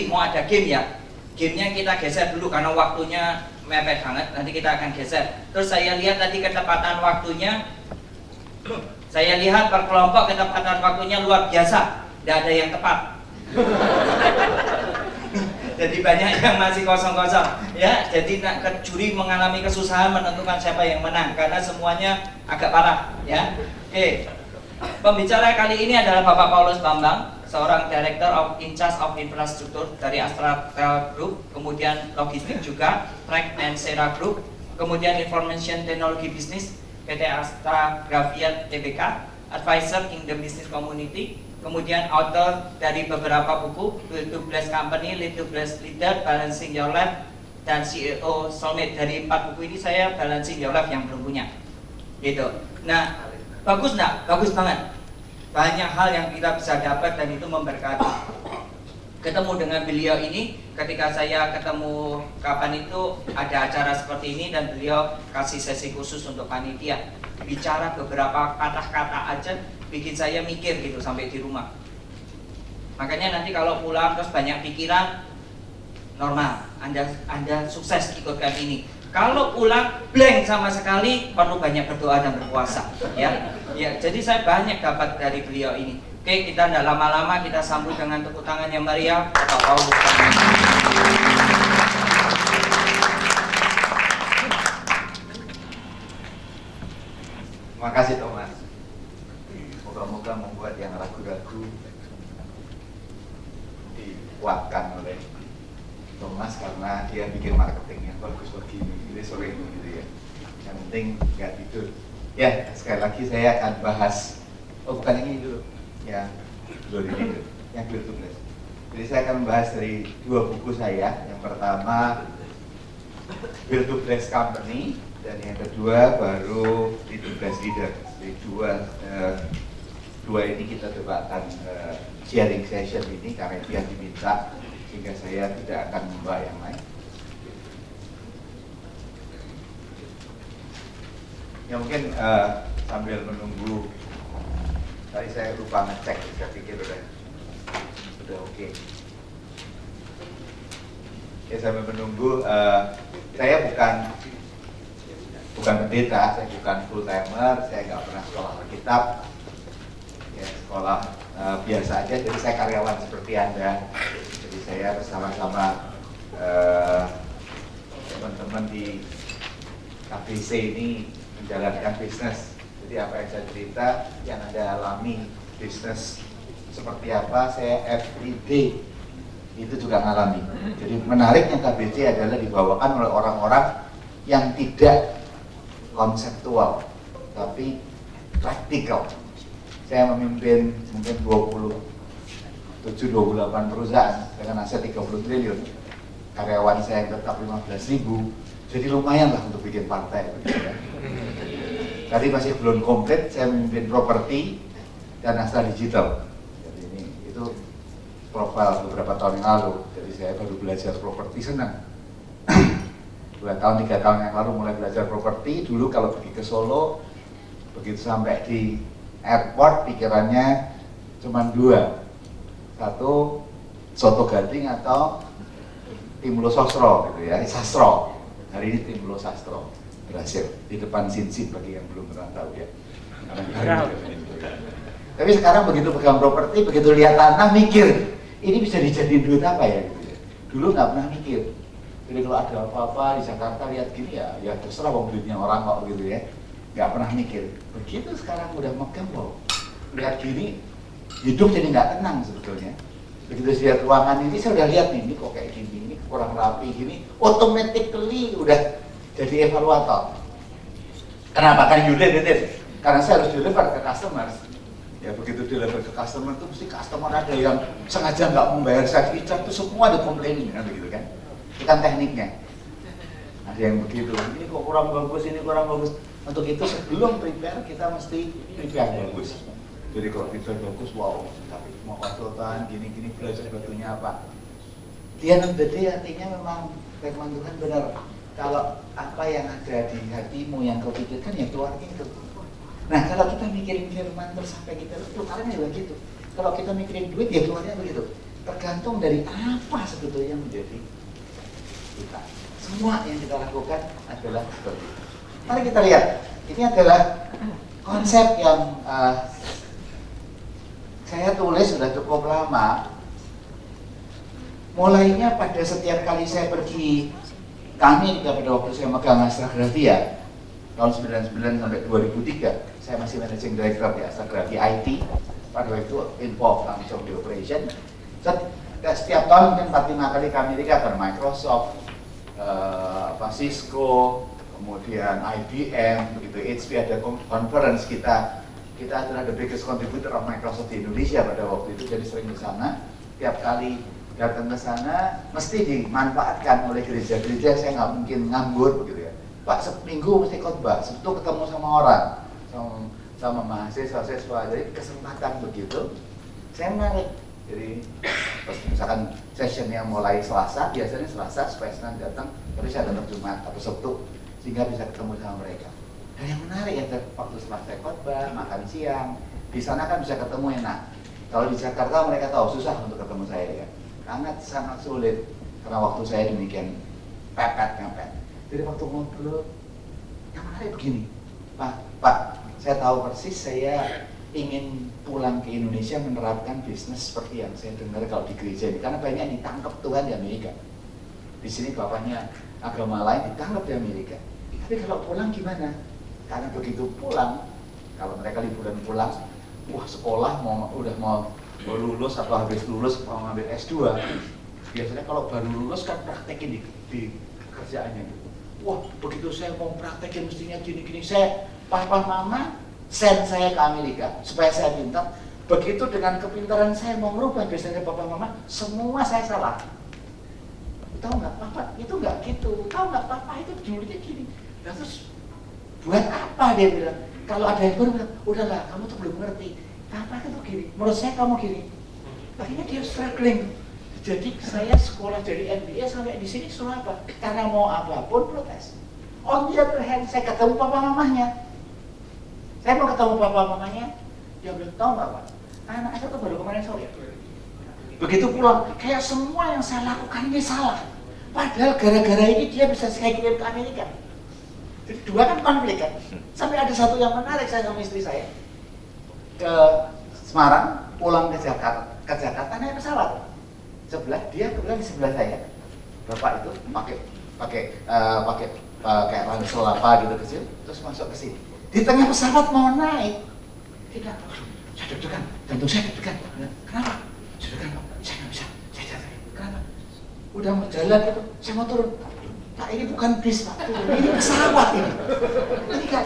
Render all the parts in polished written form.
mau ada game ya, gamenya kita geser dulu karena waktunya mepet banget, nanti kita akan geser. Terus saya lihat tadi ketepatan waktunya, saya lihat per kelompok ketepatan waktunya luar biasa, tidak ada yang tepat. Jadi banyak yang masih kosong-kosong ya, jadi juri mengalami kesusahan menentukan siapa yang menang karena semuanya agak parah ya. Oke, pembicara kali ini adalah Bapak Paulus Bambang, seorang Director in charge of Infrastructure dari Astratel Group, kemudian logistik juga Track and Sera Group, kemudian Information Technology Business PT Astra Grafia Tbk, Advisor in the Business Community, kemudian author dari beberapa buku, Build to Bless Company, Lead to Bless Leader, Balancing Your Life, dan CEO Soulmate. Dari 4 buku ini saya Balancing Your Life yang belum punya gitu. Nah, bagus nggak? Bagus banget. Banyak hal yang kita bisa dapat dan itu memberkati. Ketemu dengan beliau ini, ketika saya ketemu kapan itu ada acara seperti ini dan beliau kasih sesi khusus untuk panitia. Bicara beberapa kata-kata aja bikin saya mikir gitu sampai di rumah. Makanya nanti kalau pulang terus banyak pikiran, normal, Anda sukses ikutkan ini. Kalau pulang blank sama sekali, perlu banyak berdoa dan berpuasa ya. Ya, jadi saya banyak dapat dari beliau ini. Oke, kita tidak lama-lama, kita sambut dengan tepuk tangan yang meriah Bapak Paulus. Terima kasih Thomas. Moga-moga membuat yang ragu-ragu dikuatkan oleh Thomas karena dia bikin marketingnya bagus begini, ini sore ini gitu ya. Yang penting nggak tidur. Ya, sekali lagi saya akan bahas. Oh, bukan ini dulu. Ya, dulu ini dulu. Yang Build to Bless. Jadi saya akan membahas dari 2 buku saya. Yang pertama Build to Bless Company dan yang kedua baru Lead to Bless Leader. Jadi dua ini kita coba akan sharing session ini karena dia diminta, sehingga saya tidak akan membawa yang lain. Ya mungkin sambil menunggu, tadi saya lupa ngecek, saya pikir udah oke. Ya sambil menunggu, saya bukan pendeta, saya bukan full timer, saya nggak pernah sekolah Alkitab, ya sekolah biasa aja. Jadi saya karyawan seperti Anda. Jadi saya bersama-sama teman-teman di KBC ini menjalankan bisnis. Jadi apa yang saya cerita, yang Anda alami bisnis seperti apa, saya everyday itu juga ngalami. Jadi menariknya KBC adalah dibawakan oleh orang-orang yang tidak konseptual, tapi praktikal. Saya memimpin mungkin 27-28 perusahaan dengan aset 30 triliun. Karyawan saya yang tetap 15.000, jadi lumayan lah untuk bikin partai. Ya. Tadi masih belum komplit, saya memimpin properti dan Astra Digital. Jadi ini itu profil beberapa tahun yang lalu. Jadi saya baru belajar properti, senang. 2 tahun, 3 tahun yang lalu mulai belajar properti. Dulu kalau pergi ke Solo, begitu sampai di airport pikirannya cuma 2. Satu, soto gading atau Timulo Sastro gitu ya, Sastro. Hari ini Timulo Sastro berhasil di depan Sinsin bagi yang belum pernah tahu ya. Tapi sekarang begitu pegang properti, begitu lihat tanah mikir, ini bisa dijadiin duit apa ya gitu ya. Dulu nggak pernah mikir. Jadi kalau ada apa-apa di Jakarta lihat gini ya terserah wong duitnya orang kok gitu ya. Nggak pernah mikir. Begitu sekarang udah megang loh, lihat gini hidup jadi nggak tenang sebetulnya. Begitu lihat ruangan ini, saya udah lihat nih, ini kok kayak gini, ini kurang rapi gini, automatically udah jadi evaluator. Kenapa? Kan you did it. Karena saya harus deliver ke customers. Ya begitu deliver ke customer itu mesti customer ada yang sengaja nggak membayar service charge, itu semua ada complaining kan begitu kan? Itu kan tekniknya. Ada yang begitu, ini kok kurang bagus, ini kurang bagus. Untuk itu sebelum prepare kita mesti prepare bagus. Jadi kalau prepare bagus, wow, tapi mau konsultan, gini-gini belajar batunya apa? Dia nanti artinya memang firman Tuhan benar. Kalau apa yang ada di hatimu yang kau pikirkan ya keluarnya itu. Nah kalau kita mikirin firman terus sampai kita keluarnya juga gitu. Kalau kita mikirin duit ya keluarnya begitu. tergantung dari apa sebetulnya menjadi kita. Semua yang kita lakukan adalah seperti itu. Mari kita lihat, ini adalah konsep yang saya tulis sudah cukup lama. Mulainya pada setiap kali saya pergi, kami pada waktu saya megang Astragrafia tahun 99 sampai 2003, saya masih managing director di Astragrafia IT. Pada waktu itu involved langsung di operation. Setiap tahun kan 4-5 kali ke Amerika, ke Microsoft, Cisco, kemudian IBM, begitu HP ada conference kita adalah the biggest contributor of Microsoft di Indonesia pada waktu itu, jadi sering ke sana. Tiap kali datang ke sana mesti dimanfaatkan oleh gereja-gereja, saya nggak mungkin nganggur begitu ya. Pak, seminggu mesti khotbah, Sabtu ketemu sama orang, sama mahasiswa-siswa, jadi kesempatan begitu, saya menarik. Jadi misalkan sessionnya mulai Selasa, biasanya Selasa supaya senang datang, tapi saya datang Jumat atau Sabtu sehingga bisa ketemu sama mereka. Dan yang menarik ya, waktu setelah saya khotbah, makan siang, di sana kan bisa ketemu enak. Kalau di Jakarta mereka tahu susah untuk ketemu saya ya, sangat sulit karena waktu saya demikian ngepet. Jadi waktu ngobrol, yang menarik begini, Pak, saya tahu persis saya ingin pulang ke Indonesia menerapkan bisnis seperti yang saya dengar kalau di gereja ini, karena banyak ditangkap Tuhan di Amerika. Di sini bapaknya agama lain ditangkap di Amerika. Tapi kalau pulang gimana? Karena begitu pulang, kalau mereka liburan pulang, wah sekolah udah mau lulus atau habis lulus mau ngambil S2, biasanya kalau baru lulus kan praktekin di kerjaannya. Wah begitu saya mau praktekin mestinya gini-gini, saya papa mama send saya ke Amerika supaya saya pintar. Begitu dengan kepintaran saya mau merubah biasanya papa mama, semua saya salah. Tahu nggak papa itu nggak gitu, tahu nggak papa itu judulnya gini. Nah, terus buat apa dia bilang? Kalau ada yang baru bilang, udahlah kamu tuh belum ngerti. Papa itu gini, menurut saya kamu gini. Akhirnya dia struggling. Jadi saya sekolah jadi MBA sampai di sini suruh apa? Karena mau apapun protes. On the other hand, saya ketemu papa mamanya. Saya mau ketemu papa mamanya, dia bilang, tahu nggak Pak? Anak saya tuh baru kemarin sore. Begitu pulang, kayak semua yang saya lakukan ini salah. Padahal gara-gara ini dia bisa saya kirim ke Amerika. Jadi dua kan konflik kan. Sampai ada satu yang menarik, saya sama istri saya ke Semarang, pulang ke Jakarta naik pesawat. Dia kebetulan di sebelah saya. Bapak itu pakai kayak ransel apa gitu kecil, terus masuk ke sini. Di tengah pesawat mau naik, tidak, saya deg-degan, jantung saya deg-degan. Kenapa? Saya deg-degan, saya nggak bisa, saya jatuh. Kenapa? Udah mau jalan gitu, saya mau turun. Pak, ini bukan bis Pak, ini pesawat ini. Ini nggak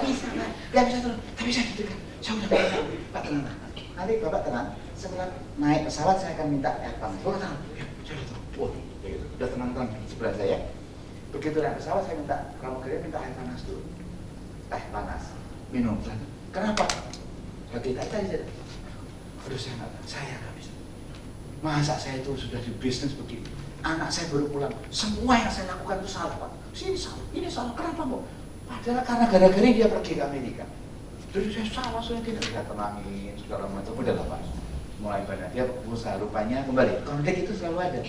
bisa turun. Tapi saya deg-degan, saya udah mau naik. Pak tenang, nanti Bapak tenang. Setelah naik pesawat saya akan minta air panas. Bapak tenang, ya, saya udah tenang. Wah, gitu. Udah tenang di sebelah saya. Begitu naik pesawat saya minta pramugari minta air panas dulu. Teh panas, minum. Kenapa? Bagi tadi saya. Aduh saya nggak bisa. Masa saya itu sudah di bisnis begini. Anak saya baru pulang. Semua yang saya lakukan itu salah Pak. Ini salah. Kenapa Pak? Padahal karena gara-gara dia pergi ke Amerika. Jadi saya salah, saya tidak bisa tenangin segala macam. Udah lah Pak. Mulai banyak dia usaha rupanya kembali. Konflik itu selalu ada.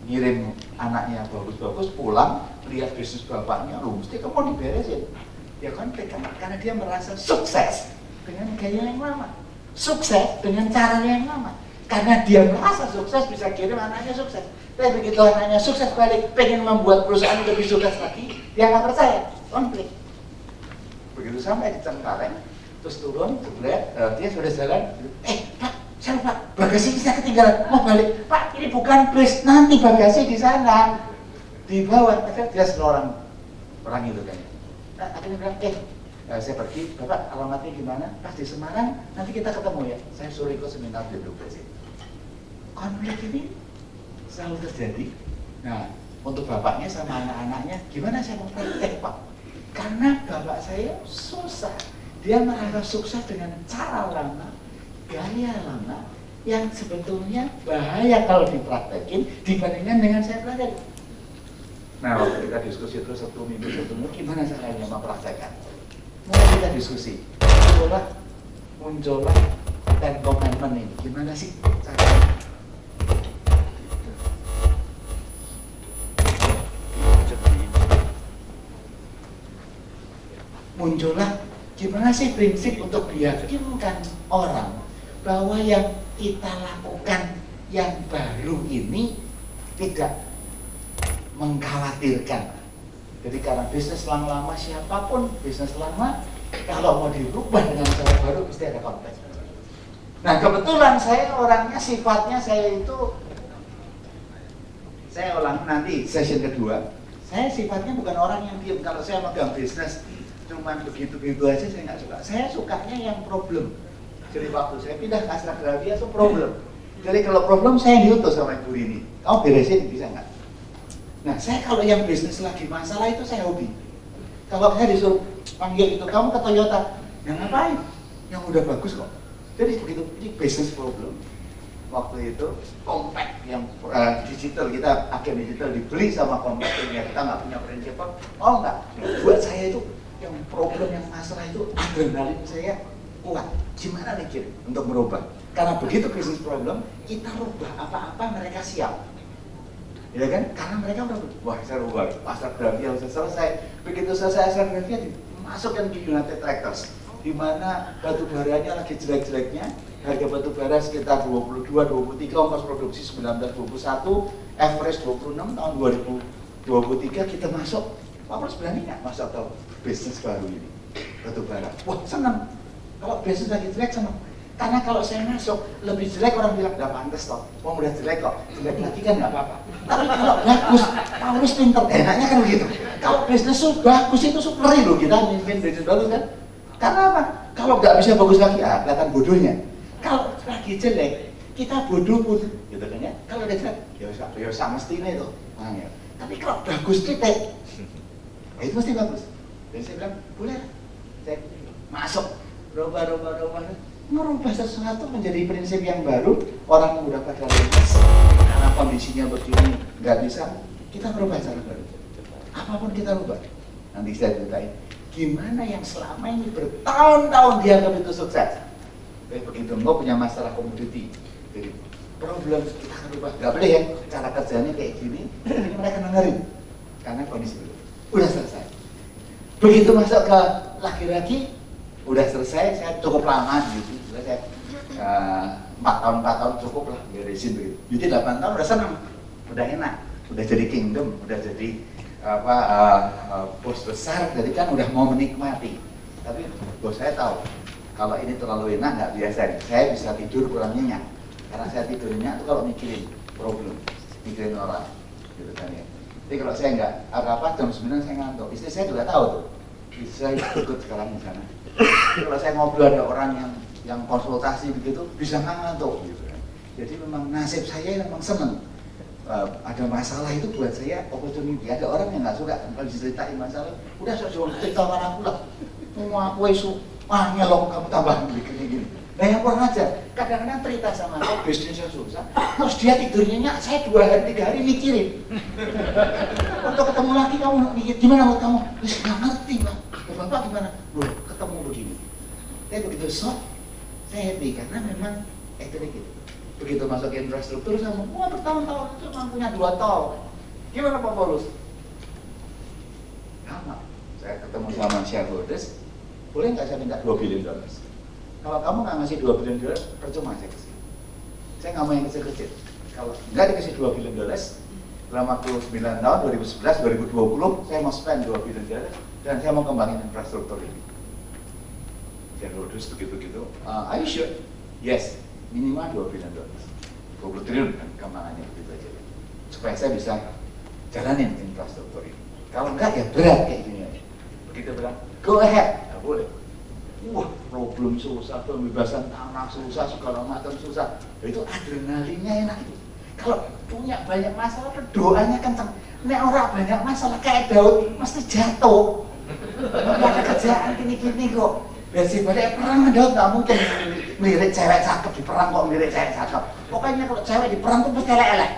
Ngirim anaknya bagus-bagus pulang, lihat bisnis bapaknya, lu mesti kamu diberesin. Ya konflik karena dia merasa sukses dengan gaya yang lama, sukses dengan caranya yang lama. Karena dia merasa sukses bisa kirim anaknya sukses. Tapi begitu anaknya sukses balik, pengen membuat perusahaan lebih sukses lagi, dia nggak percaya, konflik. Begitu sampai di Cengkareng, terus turun, dia sudah jalan, Pak, saya lupa, bagasi saya ketinggalan, mau balik. Pak, ini bukan bis, nanti bagasi di sana, di bawah. Dia seorang orang itu kan. Nah, akhirnya bilang, saya pergi, Bapak alamatnya gimana? Pas di Semarang, nanti kita ketemu ya. Saya suruh ikut seminar di Bukit. Konflik ini selalu terjadi. Nah, untuk bapaknya sama anak-anaknya, gimana saya mau praktek Pak? Karena bapak saya susah. Dia merasa sukses dengan cara lama, gaya lama, yang sebetulnya bahaya kalau dipraktekin dibandingkan dengan saya pelajari. Nah, waktu kita diskusi terus satu minggu, gimana caranya mempraktekkan? Mulai kita diskusi, muncullah Ten Commandment ini. Gimana sih caranya? muncullah gimana sih prinsip untuk meyakinkan orang bahwa yang kita lakukan yang baru ini tidak mengkhawatirkan. Jadi karena bisnis lama siapapun bisnis lama, kalau mau dirubah dengan cara baru pasti ada konflik. Nah kebetulan saya orangnya sifatnya saya ulang nanti session kedua. Saya sifatnya bukan orang yang diam. Kalau saya megang bisnis cuman begitu-begitu aja saya nggak suka. Saya sukanya yang problem. Jadi waktu saya pindah ke Astrografia itu problem. Jadi kalau problem saya diutus sama Ibu Rini, kamu beresin bisa nggak? Nah saya kalau yang bisnis lagi masalah itu saya hobi. Kalau saya disuruh panggil itu, kamu ke Toyota, yang ngapain? Yang udah bagus kok. Jadi begitu, ini bisnis problem. Waktu itu compact yang digital, kita agen digital dibeli sama compact ya kita nggak punya prinsipal, oh nggak. Buat saya itu yang problem yang masalah itu adrenalin saya kuat. Gimana mikir untuk merubah? Karena begitu bisnis problem, kita rubah apa-apa mereka siap. Ya kan? Karena mereka udah, wah saya rubah, Astrografia sudah selesai. Begitu selesai Astrografia, masukkan ke United Tractors, di mana batu baranya lagi jelek-jeleknya, harga batu bara sekitar 22, 23, ongkos produksi 19, 21, average 26 tahun 2023 kita masuk. Pak Pros berani nggak masuk ke bisnis baru ini, batu bara? Wah senang. Kalau bisnis lagi jelek senang. Karena kalau saya masuk lebih jelek orang bilang nggak pantas toh, udah jelek kok, jelek lagi kan nggak apa-apa. Tapi kalau bagus, Paulus pinter, enaknya kan begitu. Kalau bisnis bagus itu superi loh kita mimpin bisnis bagus kan. Karena apa? Kalau nggak bisa bagus lagi, kelihatan bodohnya. Kalau lagi jelek, kita bodoh pun, gitu kan ya. Kalau udah jelek, ya sama mestinya itu. Ya. Tapi kalau bagus titik, itu mesti bagus. Dan saya bilang, boleh, saya masuk, rubah. Merubah sesuatu menjadi prinsip yang baru, orang yang udah pada lintas karena kondisinya begini nggak bisa, kita merubah cara baru. Apapun kita rubah. Nanti saya ceritain gimana yang selama ini bertahun-tahun dianggap itu sukses. Tapi begitu enggak punya masalah komoditi, jadi problem kita akan rubah. Nggak boleh ya, cara kerjanya kayak gini, ini mereka dengerin karena kondisi itu udah selesai. Begitu masuk ke laki-laki, udah selesai, saya cukup lama gitu. Saya 4 tahun cukup lah beresin begitu. Jadi 8 tahun udah senang, udah enak, udah jadi kingdom, udah jadi bos besar, jadi kan udah mau menikmati. Tapi bos saya tahu kalau ini terlalu enak nggak biasa. Saya bisa tidur kurang nyenyak, karena saya tidur nyenyak itu kalau mikirin problem, mikirin orang, gitu kan ya. Jadi kalau saya nggak apa jam 9 saya ngantuk. Istri saya juga tahu tuh. Istri saya ikut sekarang di sana. Kalau saya ngobrol ada orang yang konsultasi begitu bisa ngantuk gitu kan. Jadi memang nasib saya memang seneng. Ada masalah itu buat saya opportunity. Ada orang yang nggak suka kalau diceritain masalah, udah saya jual cerita sama aku lah. Semua aku isu, nyelong kamu tambah gini. Nah yang kurang aja, kadang-kadang cerita sama aku bisnisnya susah, terus dia tidurnya nyak, saya 2 hari 3 hari mikirin. Untuk ketemu lagi kamu mikir gimana buat kamu? Terus nggak ngerti bang. Bapak gimana? Loh, ketemu begini. Saya begitu shock, saya happy karena memang gitu. Begitu masuk ke infrastruktur sama, wah bertahun-tahun itu cuma punya 2 tol. Gimana Pak Paulus? Sama, saya ketemu sama shareholders, boleh nggak saya minta $2 billion? Kalau kamu nggak ngasih $2 billion, percuma saya kasih. Saya nggak mau yang kecil-kecil. Kalau nggak dikasih $2 billion, dalam waktu 9 tahun, 2011, 2020, saya mau spend $2 billion dan saya mau kembangin infrastruktur ini. Shareholders begitu-begitu, are you sure? Yes, minimal $2 billion, 20 triliun kan kembangannya begitu aja. Supaya saya bisa jalanin infrastruktur ini. Kalau enggak ya berat kayak gini aja. Begitu bilang, go ahead, nggak boleh. Wah, problem susah, pembebasan tanah susah, segala macam susah. Itu adrenalinnya enak itu. Kalau punya banyak masalah, doanya kencang. Nek orang banyak masalah kayak Daud, mesti jatuh. Nggak ada kerjaan gini-gini kok. Biasanya pada perang Daud nggak mungkin melirik cewek cakep di perang kok melirik cewek cakep. Pokoknya kalau cewek di perang tuh mesti elek-elek.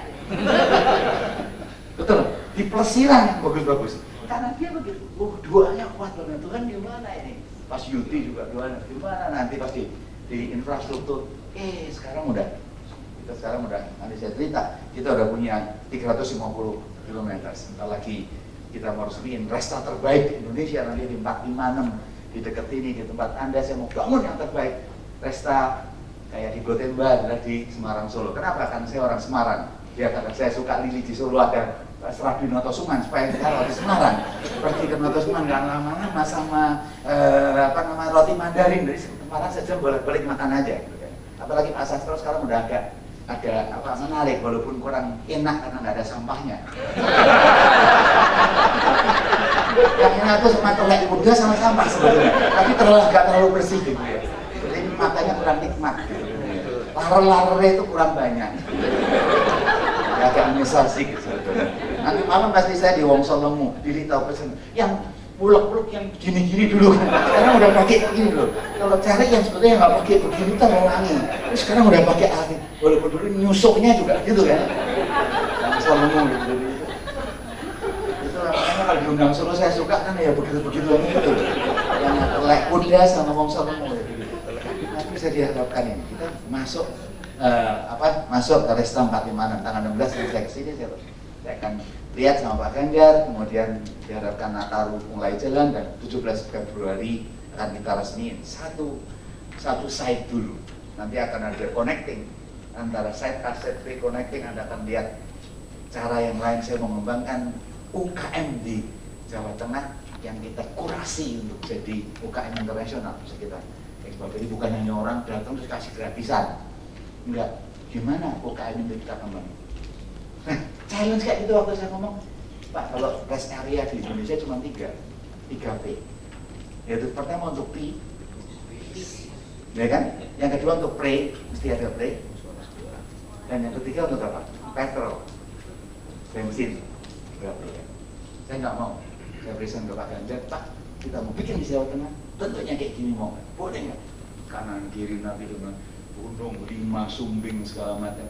Betul, di pelesiran yang bagus-bagus. Karena dia begitu, doanya kuat banget. Tuhan gimana ini? Pas Yuti juga doanya gimana nanti pasti di infrastruktur. Sekarang udah, kita sekarang udah, nanti saya cerita, kita udah punya 350 km. Sebentar lagi kita mau resmiin resta terbaik di Indonesia nanti di 456 di dekat ini, di tempat Anda saya mau bangun yang terbaik. Resta kayak di Gotemba adalah di Semarang Solo. Kenapa? Kan saya orang Semarang. Ya karena saya suka Lili di Solo ada Serabi Notosuman supaya kalau di Semarang pergi ke Notosuman nggak lama-lama sama roti Mandarin dari Semarang saja bolak-balik makan aja gitu kan. Apalagi Pak Sastro sekarang udah agak menarik walaupun kurang enak karena nggak ada sampahnya. Yang enak itu sama telek muda sama sampah sebetulnya, tapi nggak terlalu bersih gitu ya. Jadi makanya kurang nikmat. Gitu. Lar-larnya itu kurang banyak. Ya, agak menyesal sih gitu. Nanti malam pasti saya di Wong Solomu, di Litau pesen yang buluk-buluk yang gini-gini dulu kan. Sekarang udah pakai gini loh. Kalau cari yang sebetulnya nggak pakai begini terlalu. Terus sekarang udah pakai angin. Walaupun dulu nyusuknya juga gitu kan. Wong Solomu gitu. Itu makanya kalau diundang Solo saya suka kan ya begitu-begitu gitu. Yang telek kuda sama Wong Solomu gitu. Nanti bisa diharapkan ini kita masuk masuk ke Resta 456 tanggal 16 saya kesini saya akan lihat sama Pak Ganjar, kemudian diharapkan Nataru mulai jalan dan 17 Februari akan kita resmiin satu site dulu. Nanti akan ada connecting antara site A, site B, connecting Anda akan lihat cara yang lain. Saya mengembangkan UKM di Jawa Tengah yang kita kurasi untuk jadi UKM internasional bisa kita ekspor. Jadi bukan hanya orang datang terus kasih gratisan. Enggak, gimana UKM itu kita kembangin. Nah, challenge kayak gitu waktu saya ngomong, Pak, kalau rest area di Indonesia cuma 3 P. Yaitu pertama untuk P, ya kan? Yang kedua untuk pre, mesti ada pre. Dan yang ketiga untuk apa? Petrol, bensin, berapa ya? Saya nggak mau, saya berikan ke Pak Ganjar, Pak, kita mau bikin di Jawa Tengah, bentuknya kayak gini mau, boleh nggak? Kanan kiri nanti dengan gunung, lima, sumbing segala macam.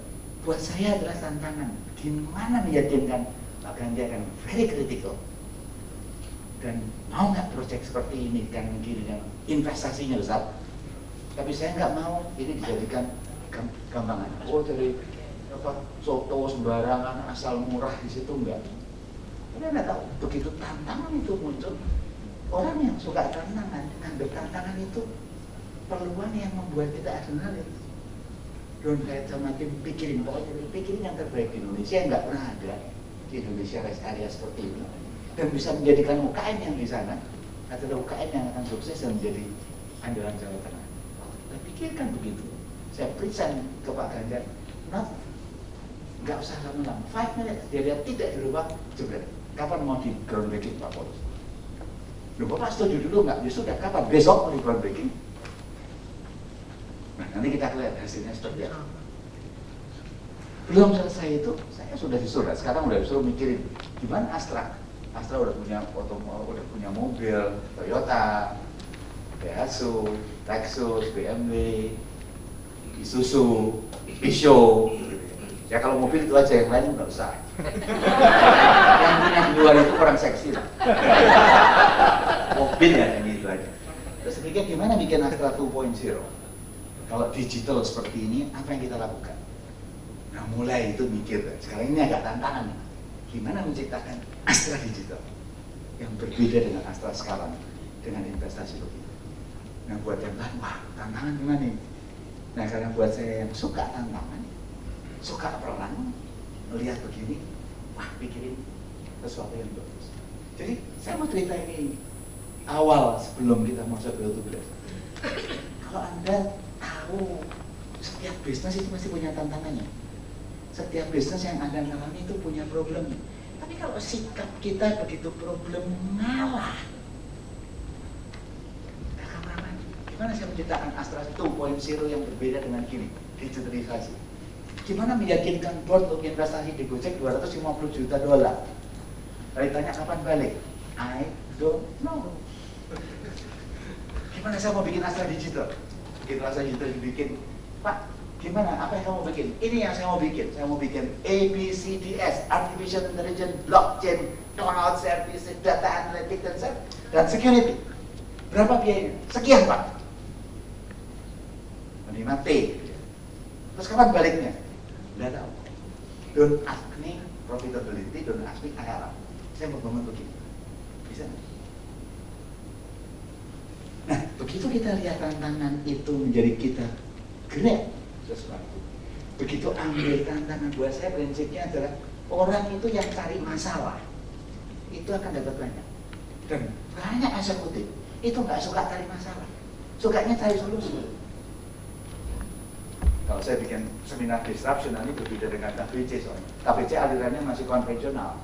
Buat saya adalah tantangan. Gimana meyakinkan Pak Ganjar yang very critical dan mau nggak proyek seperti ini kan gini yang investasinya besar. Tapi saya nggak mau ini dijadikan gampangan. Oh jadi soto sembarangan asal murah di situ enggak. Tapi Anda tahu begitu tantangan itu muncul, orang yang suka tantangan, ngambil tantangan itu peluang yang membuat kita adrenalin. Don't kayak sama tim pikirin, pokoknya pikirin yang terbaik di Indonesia yang nggak pernah ada di Indonesia rest area seperti ini dan bisa menjadikan UKM yang di sana adalah UKM yang akan sukses dan menjadi andalan Jawa Tengah. Kita pikirkan begitu. Saya present ke Pak Ganjar, nggak usah lama-lama, 5 minutes, dia lihat tidak dirubah, jebret. Kapan mau di groundbreaking Pak Paulus? Loh, Bapak setuju dulu nggak? Ya sudah, kapan? Besok mau di groundbreaking? Nah, nanti kita lihat hasilnya seperti apa. Belum selesai itu, saya sudah disuruh. Sekarang udah disuruh mikirin gimana Astra. Astra udah punya mobil, Toyota, Daihatsu, Lexus, BMW, Isuzu, Peugeot. Ya kalau mobil itu aja, yang lain nggak usah. Yang di luar itu kurang seksi lah. Mobil ya ini itu aja. Terus pikir gimana bikin Astra 2.0? Kalau digital seperti ini, apa yang kita lakukan? Nah mulai itu mikir, sekarang ini agak tantangan. Gimana menciptakan Astra digital yang berbeda dengan Astra sekarang dengan investasi begitu. Nah buat yang lain, wah tantangan gimana nih? Nah karena buat saya yang suka tantangan, suka perang, melihat begini, wah pikirin sesuatu yang bagus. Jadi saya mau cerita ini awal sebelum kita masuk ke YouTube. Kalau Anda tahu setiap bisnis itu pasti punya tantangannya. Setiap bisnis yang Anda alami itu punya problemnya. Tapi kalau sikap kita begitu problem ngalah, gimana saya menciptakan Astra 2.0 yang berbeda dengan gini, digitalisasi? Gimana meyakinkan board untuk investasi di Gojek $250 juta? Lalu tanya kapan balik? I don't know. Gimana saya mau bikin Astra digital? Begitu Astra digital dibikin, Pak, gimana? Apa yang kamu bikin? Ini yang saya mau bikin. Saya mau bikin ABCDS, Artificial Intelligence, Blockchain, Cloud Service, Data Analytics, dan Security. Berapa biayanya? Sekian, Pak. Menerima T. Terus kapan baliknya? Tidak tahu. Don't ask me profitability, don't ask me IRR. Saya mau bangun begini. Bisa? begitu kita lihat tantangan itu menjadi kita gerak sesuatu. Begitu ambil tantangan, buat saya prinsipnya adalah orang itu yang cari masalah itu akan dapat banyak. Dan banyak eksekutif itu nggak suka cari masalah, sukanya cari solusi. Kalau saya bikin seminar disruption nanti berbeda dengan KBC soalnya. KBC alirannya masih konvensional,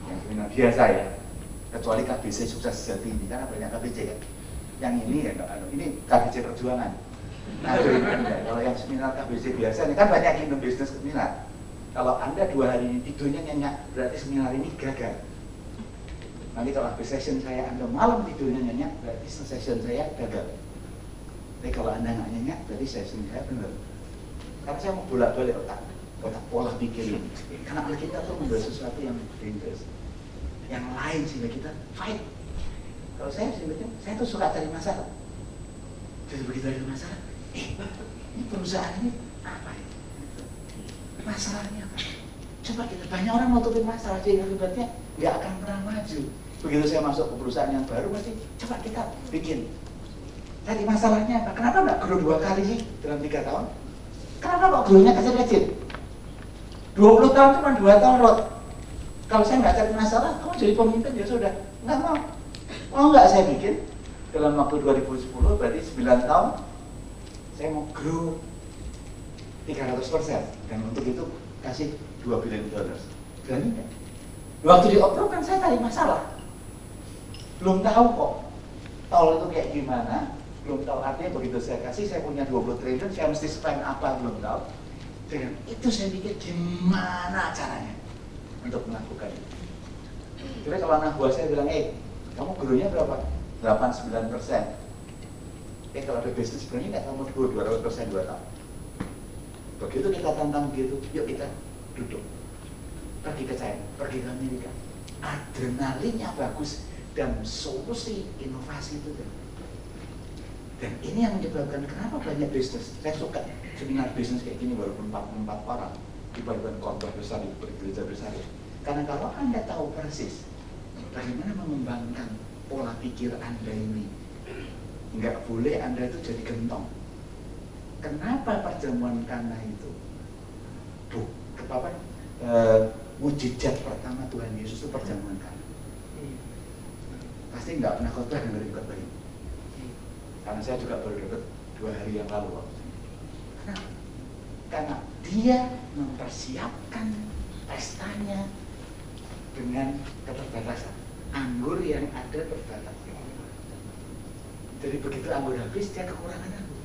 yang seminar biasa ya. Kecuali KBC sukses sejati ini karena banyak KBC ya. Yang ini ya ini KBC perjuangan. Nah, kalau yang seminar KBC biasa ini kan banyak kingdom business seminar. Kalau Anda 2 hari ini tidurnya nyenyak, berarti seminar ini gagal. Nanti kalau habis session saya Anda malam tidurnya nyenyak, berarti session saya gagal. Tapi kalau Anda nggak nyenyak, berarti session saya benar. Karena saya mau bolak-balik otak pola pikir ini. Karena kita tuh membuat sesuatu yang dangerous, yang lain sehingga kita fight. Kalau saya sebetulnya, saya tuh suka cari masalah. Jadi begitu ada masalah, ini perusahaan ini apa ya? Masalahnya apa? Coba kita, banyak orang nutupin masalah, jadi akibatnya nggak akan pernah maju. Begitu saya masuk ke perusahaan yang baru, pasti coba kita bikin. Tadi masalahnya apa? Kenapa nggak grow 2 kali sih dalam 3 tahun? Kenapa kok grow-nya kecil-kecil? 20 tahun cuma 2 tahun Rod. Kalau saya nggak cari masalah, kamu jadi pemimpin ya sudah. Nggak mau. Mau nggak saya bikin? Dalam waktu 2010, berarti 9 tahun, saya mau grow 300%. Dan untuk itu kasih $2 billion. Berani nggak? Waktu dioprol kan saya cari masalah. Belum tahu kok tol itu kayak gimana, belum tahu artinya begitu saya kasih, saya punya 20 triliun, saya mesti spend apa, belum tahu. Dengan itu saya pikir gimana caranya untuk melakukan itu. Jadi kalau anak buah saya bilang, kamu gurunya berapa? 8-9%. Kalau ada bisnis sebenarnya nggak kamu grow 200% 2 tahun. Begitu kita tantang gitu, yuk kita duduk. Pergi ke China, pergi ke Amerika. Adrenalinnya bagus dan solusi inovasi itu. Dan ini yang menyebabkan kenapa banyak bisnis. Saya suka seminar bisnis kayak gini walaupun 44 orang dibandingkan khotbah besar di gereja besar. Karena kalau Anda tahu persis bagaimana mengembangkan pola pikir Anda ini, nggak boleh Anda itu jadi gentong. Kenapa perjamuan Kana itu? Mujizat pertama Tuhan Yesus itu perjamuan Kana. Pasti nggak pernah khotbah dengerin khotbah ini. Karena saya juga baru dapat 2 hari yang lalu. Kenapa? Karena dia mempersiapkan pestanya dengan keterbatasan. Anggur yang ada terbatas. Jadi begitu anggur habis, dia kekurangan anggur.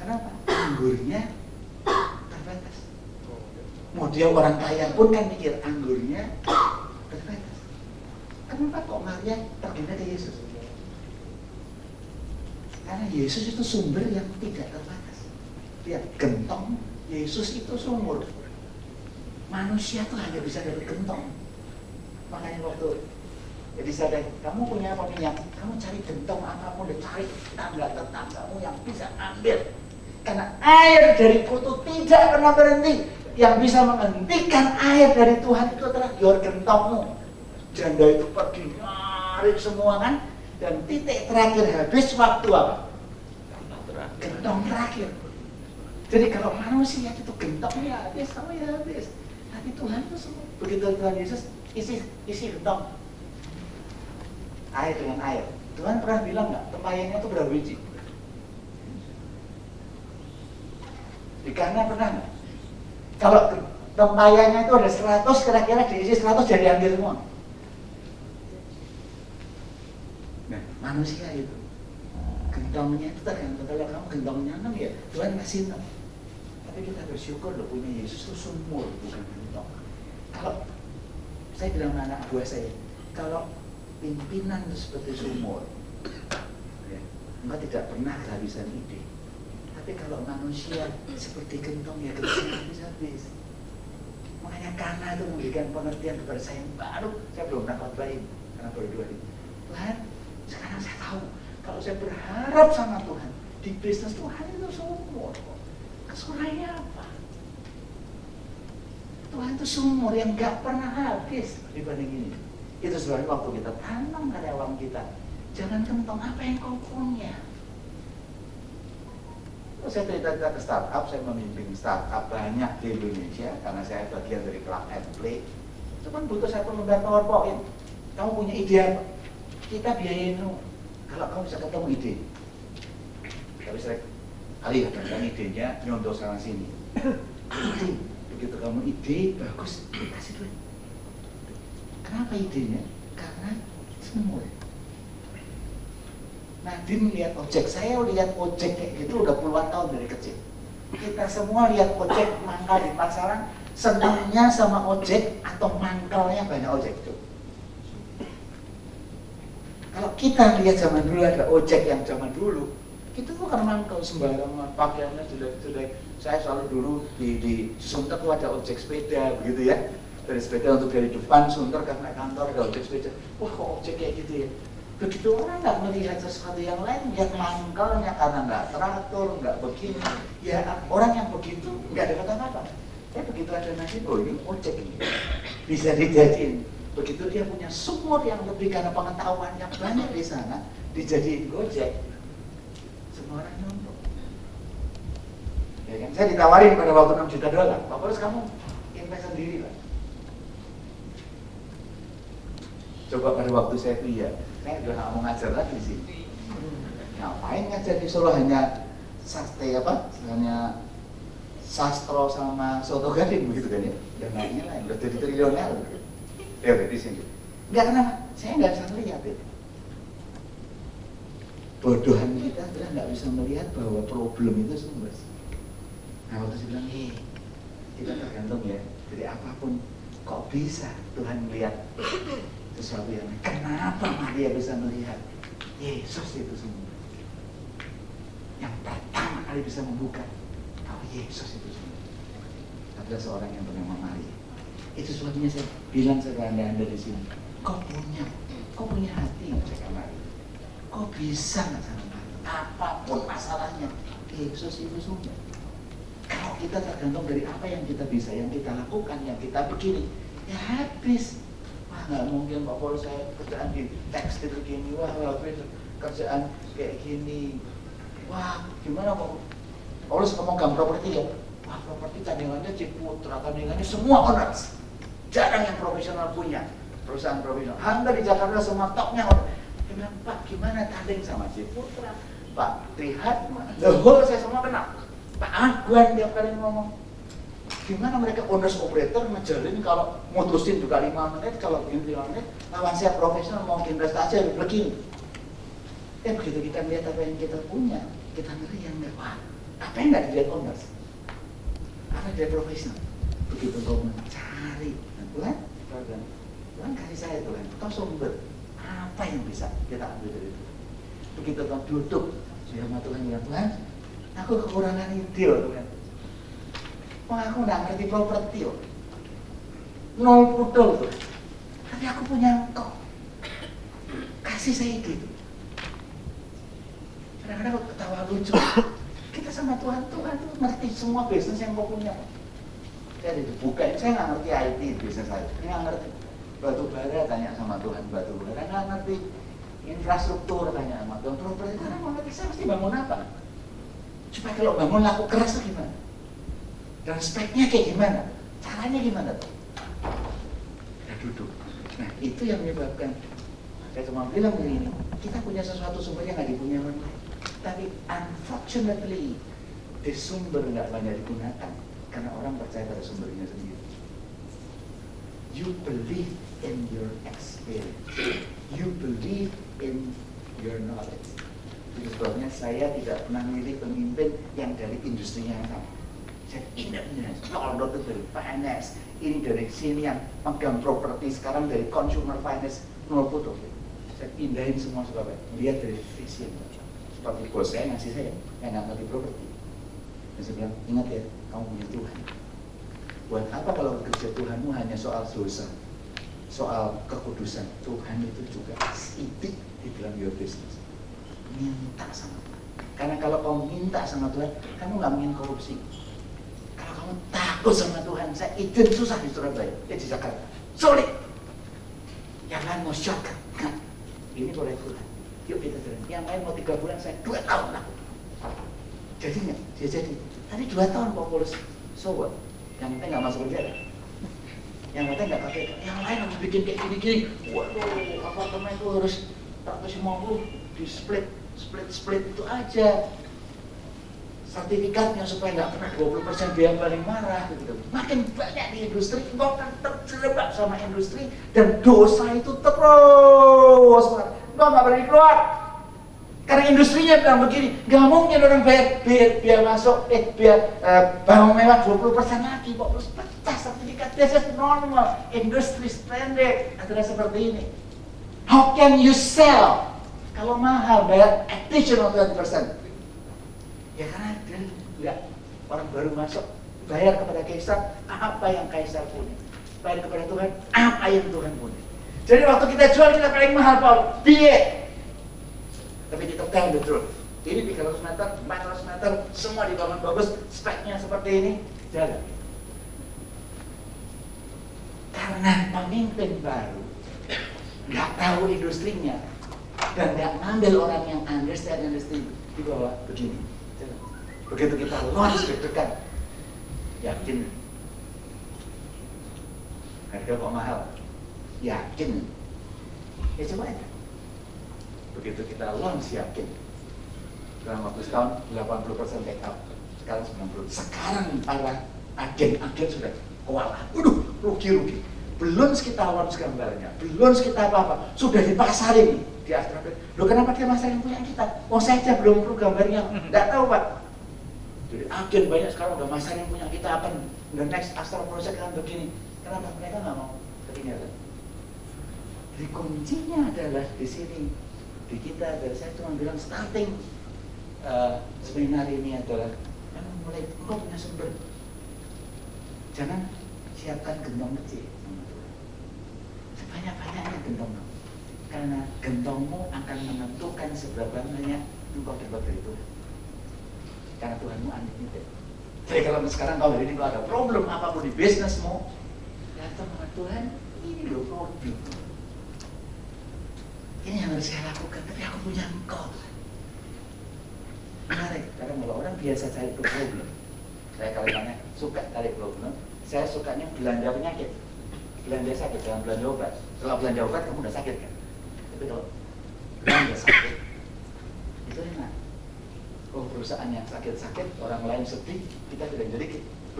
Kenapa? Anggurnya terbatas. Mau dia orang kaya pun kan mikir anggurnya terbatas. Kenapa kok Maria perginya ke Yesus? Karena Yesus itu sumber yang tidak terbatas. Lihat, gentong Yesus itu sumur. Manusia tuh hanya bisa dari gentong. Makanya waktu jadi sadar, kamu punya apa minyak? Kamu cari gentong apapun, cari tetanggamu yang bisa ambil. Karena air dari kutu tidak pernah berhenti. Yang bisa menghentikan air dari Tuhan itu adalah your gentongmu. Janda itu pergi narik semua kan, dan titik terakhir habis waktu apa? Gentong terakhir. Jadi kalau manusia itu gentongnya habis, kamu ya habis. Tapi Tuhan itu semua. Begitu Tuhan Yesus isi gentong. Air dengan air. Tuhan pernah bilang nggak, tempayannya itu berapa biji? Ikannya pernah nggak? Kalau tempayannya itu ada 100, kira-kira diisi 100 jadi ambil semua. Nah, manusia itu gentongnya itu tergantung. Kalau kamu gentongnya 6 ya Tuhan kasih 6. Tapi kita bersyukur loh punya Yesus itu sumur, bukan gentong. Kalau saya bilang sama anak buah saya, kalau pimpinan itu seperti sumur, ya, enggak tidak pernah kehabisan ide. Tapi kalau manusia seperti gentong ya gentong habis-habis. Makanya Kana itu memberikan pengertian kepada saya yang baru, saya belum pernah khotbahin karena baru 2 hari. Tuhan, sekarang saya tahu kalau saya berharap sama Tuhan di bisnis Tuhan itu sumur. Kesurannya apa? Tuhan itu sumur yang gak pernah habis dibanding ini. Itu sebabnya waktu kita tanam karyawan kita, Jangan kentung apa yang kau punya. Terus saya cerita ke startup, saya memimpin startup banyak di Indonesia karena saya bagian dari plug and play. Cuman butuh satu lembar PowerPoint. Kamu punya ide apa? Kita biayain kamu. Kalau kamu bisa ketemu ide. Tapi saya kali kadang idenya nyontoh sana sini. Ide, begitu kamu ide bagus, kasih duit. Kenapa idenya? Karena semua. Nadine lihat ojek, saya lihat ojek kayak gitu udah puluhan tahun dari kecil. Kita semua lihat ojek mangkal di pasaran, senangnya sama ojek atau mangkalnya banyak ojek itu. Kalau kita lihat zaman dulu ada ojek yang zaman dulu, kita tuh kan mangkal sembarangan, pakaiannya jelek-jelek. Saya selalu dulu di Sunter tuh ada ojek sepeda begitu ya. Dari sepeda untuk dari depan Sunter karena kantor ada ojek sepeda. Wah kok ojek kayak gitu ya. Begitu orang nggak melihat sesuatu yang lain, lihat mangkalnya karena nggak teratur, nggak begini. Ya orang yang begitu nggak ada kata-kata. Begitu ada nasi, oh ini ojek ini bisa dijadiin. Begitu dia punya sumur yang lebih karena pengetahuan yang banyak di sana, dijadiin gojek. Semua orang nonton. Ya kan? Saya ditawarin pada waktu $6 juta. Pak Paulus kamu invest sendiri lah. Coba pada waktu saya kuliah, saya udah nggak mau ngajar lagi di sini. Ngapain ngajar di Solo hanya hanya sastro sama soto gading begitu kan ya? Dan lainnya lain, udah jadi triliuner. Ya udah di sini. Enggak kenapa? Saya nggak bisa melihat itu. Bodohan kita adalah nggak bisa melihat bahwa problem itu sumber. Nah waktu saya bilang, kita tergantung ya dari apapun. Kok bisa Tuhan melihat sesuatu yang kenapa Maria bisa melihat Yesus itu semua yang pertama kali bisa membuka tahu Yesus itu semua adalah seorang yang bernama Maria. Itu sebabnya saya bilang kepada anda di sini, kau punya hati nggak sama Maria? Kau bisa nggak sama Maria? Apapun masalahnya Yesus itu semua. Kalau kita tergantung dari apa yang kita bisa, yang kita lakukan, yang kita begini, ya habis. Wah nggak mungkin Pak Paulus, saya kerjaan di tekstil gini, wah kerjaan kayak gini, wah gimana Pak Paulus ngomong gang properti ya, wah properti tandingannya Ciputra, tandingannya semua owners, jarang yang profesional punya perusahaan profesional. Hampir di Jakarta semua topnya owners. Dia bilang, Pak gimana tanding sama Ciputra, Pak Trihatma, the whole saya semua kenal. Pak Aguan tiap kali ngomong, gimana mereka owners operator ngejalin kalau mutusin juga 5 menit, kalau begini 5 menit, lawan saya profesional mau investasi aja begini. Begitu kita lihat apa yang kita punya, kita ngeri yang enggak, wah apa yang nggak dilihat owners, apa yang dilihat profesional. Begitu kau mencari, Tuhan kasih saya Tuhan, kau sumber, apa yang bisa kita ambil dari itu. Begitu kau duduk, sama Tuhan bilang, Tuhan aku kekurangan ide Tuhan. Wah aku nggak ngerti properti loh. 0 pudol tuh. Tapi aku punya engkau. Kasih saya ide. Kadang-kadang aku ketawa lucu. Kita sama Tuhan tuh ngerti semua bisnis yang kau punya. Saya dibukain, saya nggak ngerti IT bisnis saya. Saya nggak ngerti batu bara, tanya sama Tuhan batu bara. Nggak ngerti infrastruktur, tanya sama Tuhan properti. Karena mau ngerti saya mesti bangun apa? Supaya kalau bangun laku keras itu gimana? Dan speknya kayak gimana? Caranya gimana tuh? Ya duduk. Nah itu yang menyebabkan saya cuma bilang begini, kita punya sesuatu sumber yang nggak dipunya orang lain. Tapi unfortunately di sumber nggak banyak digunakan karena orang percaya pada sumbernya sendiri. You believe in your experience. You believe in your knowledge. Itu sebabnya saya tidak pernah milih pemimpin yang dari industrinya yang sama. Saya Toldo itu dari finance, ini dari sini yang pegang properti, sekarang dari consumer finance, 0 putus. Saya pindahin semua supaya melihat dari vision. Seperti bos saya ngasih saya yang nggak ngerti properti. Dan saya bilang, ingat ya, kamu punya Tuhan. Buat apa kalau kerja Tuhanmu hanya soal dosa, soal kekudusan? Tuhan itu juga sidik di dalam your business. Minta sama Tuhan. Karena kalau kamu minta sama Tuhan, kamu nggak mungkin korupsi. Kalau kamu takut sama Tuhan, saya izin susah di Surabaya, di Jakarta, sulit. Jangan mau shortcut. Nah, ini boleh Tuhan. yuk kita jalan. Yang lain mau 3 bulan, saya 2 tahun lah. Jadi nggak? Dia jadi. Tadi 2 tahun Pak Paulus. So what? Yang penting nggak masuk penjara. Yang penting nggak pakai. Yang lain harus bikin kayak gini-gini. Waduh, apartemen itu harus 150 di split itu aja. Sertifikatnya supaya nggak pernah 20% biaya paling marah gitu. Makin banyak di industri, engkau akan terjebak sama industri dan dosa itu terus. Engkau nggak berani keluar. Karena industrinya bilang begini, nggak mungkin orang biaya masuk, biaya bangun mewah 20% lagi, kok terus pecah sertifikat. This is normal, industri standard adalah seperti ini. How can you sell? Kalau mahal bayar additional 20%. Ya karena dia lihat orang baru masuk, bayar kepada Kaisar apa yang Kaisar punya, bayar kepada Tuhan apa yang Tuhan punya. Jadi waktu kita jual kita paling mahal Paul, biaya. Tapi kita tell the truth. Ini 300 meter, 400 meter, semua dibangun bagus, speknya seperti ini, jalan. Karena pemimpin baru, nggak tahu industrinya, dan nggak ngambil orang yang understand industri di bawah begini. Jalan. Begitu kita launch deg-degan, yakin. Harga kok mahal? Yakin. Ya coba aja. Begitu kita launch yakin. Dalam waktu setahun 80% take up. Sekarang 90%. Sekarang para agen-agen sudah kewalahan. Waduh, rugi. Belum kita launch gambarnya, belum kita apa-apa, sudah dipasarin di Astra. Loh kenapa dia masarin punya kita? Oh saya aja belum perlu gambarnya, nggak tahu Pak. Jadi agen banyak sekarang udah masarin punya kita apa? The next Astra Project kan begini. Kenapa mereka nggak mau ketinggalan? Jadi kuncinya adalah di sini. Di kita dari saya cuma bilang starting seminar ini adalah mulai engkau punya sumber, jangan siapkan gentong kecil sebanyak-banyaknya gentong, karena gentongmu akan menentukan seberapa banyak engkau dapat dari Tuhan, karena Tuhanmu unlimited. Jadi kalau sekarang kau hari ini kalau ada problem apapun di bisnismu, datang sama Tuhan, ini loh problem. Ini yang harus saya lakukan, tapi aku punya engkau. Menarik, karena kalau orang biasa cari problem, saya kalau tanya suka cari problem, saya sukanya belanja penyakit, belanja sakit, jangan belanja obat. Kalau belanja obat kamu udah sakit kan, tapi kalau belanja sakit itu enak. Oh perusahaan yang sakit-sakit, orang lain sedih, kita tidak jadi.